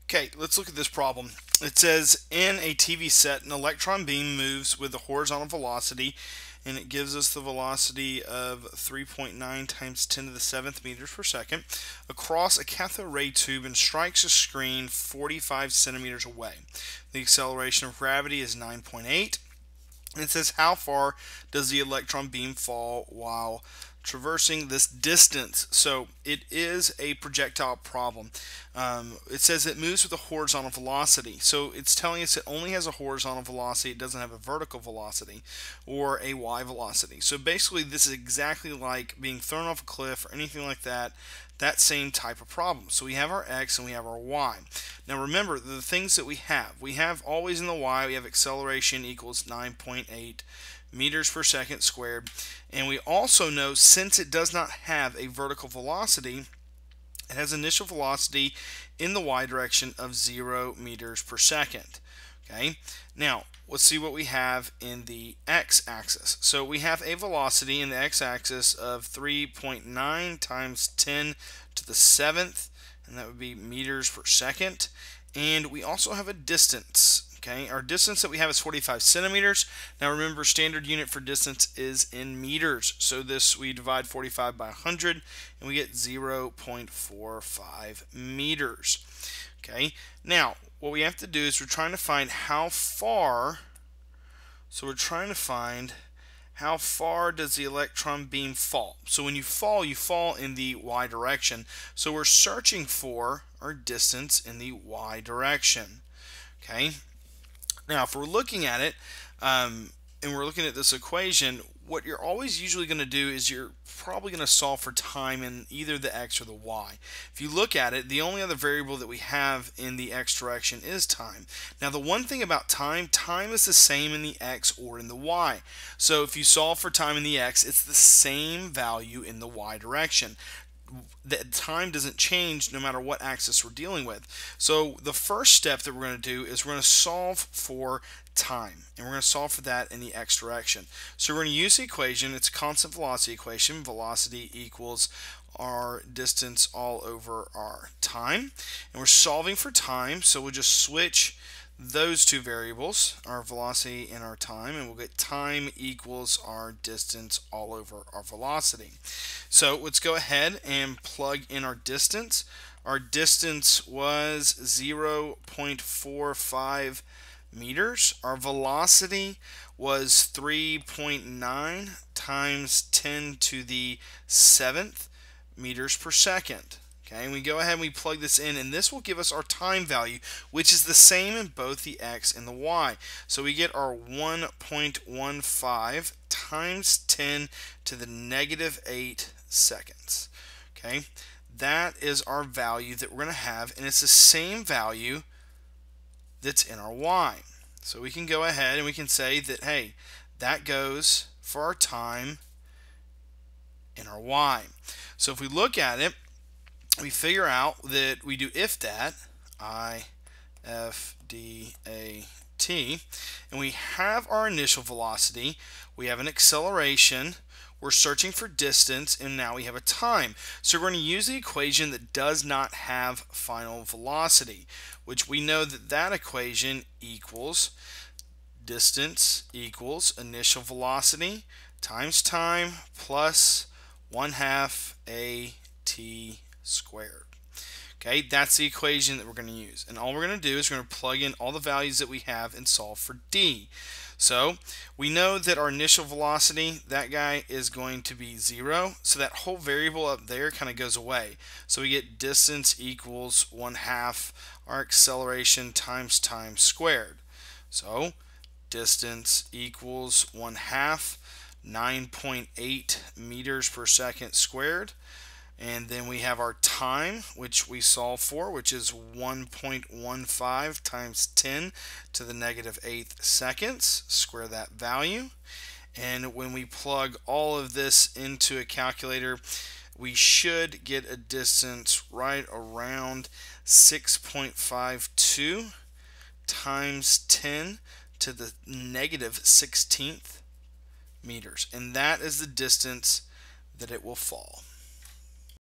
Okay, let's look at this problem. It says in a TV set, an electron beam moves with a horizontal velocity, and it gives us the velocity of 3.9 times 10 to the 7th meters per second across a cathode ray tube and strikes a screen 45 centimeters away. The acceleration of gravity is 9.8. And it says how far does the electron beam fall while traversing this distance. So it is a projectile problem. It says it moves with a horizontal velocity. So it's telling us it only has a horizontal velocity. It doesn't have a vertical velocity or a y velocity. So basically this is exactly like being thrown off a cliff or anything like that. That same type of problem. So we have our x and we have our y. Now remember the things that we have always in the y, we have acceleration equals 9.8 meters per second squared, and we also know since it does not have a vertical velocity, it has initial velocity in the y direction of 0 meters per second. Okay, now let's see what we have in the x-axis. So we have a velocity in the x-axis of 3.9 times 10 to the 7th, and that would be meters per second. And we also have a distance. Okay, our distance that we have is 45 centimeters. Now remember, standard unit for distance is in meters. So this, we divide 45 by 100 and we get 0.45 meters. Okay, now what we have to do is we're trying to find how far. So we're trying to find how far does the electron beam fall. So when you fall in the y direction. So we're searching for our distance in the y direction. Okay. Now, if we're looking at it, and we're looking at this equation, what you're always usually going to do is you're probably going to solve for time in either the x or the y. If you look at it, the only other variable that we have in the x direction is time. Now, the one thing about time is the same in the x or in the y. So if you solve for time in the x, it's the same value in the y direction. The time doesn't change no matter what axis we're dealing with. So the first step that we're going to do is we're going to solve for time, and we're going to solve for that in the x direction. So we're going to use the equation. It's a constant velocity equation. Velocity equals our distance all over our time, and we're solving for time, so we'll just switch those two variables, our velocity and our time, and we'll get time equals our distance all over our velocity. So let's go ahead and plug in our distance. Our distance was 0.45 meters. Our velocity was 3.9 times 10 to the 7th meters per second. Okay, and we go ahead and we plug this in, and this will give us our time value, which is the same in both the x and the y. So we get our 1.15 times 10 to the negative 8 seconds. Okay, that is our value that we're going to have, and it's the same value that's in our y. So we can go ahead and we can say that, hey, that goes for our time in our y. So if we look at it, we figure out that we do if that, I-F-D-A-T, and we have our initial velocity, we have an acceleration, we're searching for distance, and now we have a time. So we're going to use the equation that does not have final velocity, which we know that that equation equals distance equals initial velocity times time plus 1/2 a/t squared. Okay, that's the equation that we're going to use, and all we're going to do is we're going to plug in all the values that we have and solve for d. So we know that our initial velocity, that guy is going to be 0, so that whole variable up there kind of goes away. So we get distance equals 1/2 our acceleration times time squared. So distance equals 1/2 9.8 meters per second squared. And then we have our time, which we solve for, which is 1.15 times 10 to the negative 8th seconds. Square that value. And when we plug all of this into a calculator, we should get a distance right around 6.52 times 10 to the negative 16th meters. And that is the distance that it will fall.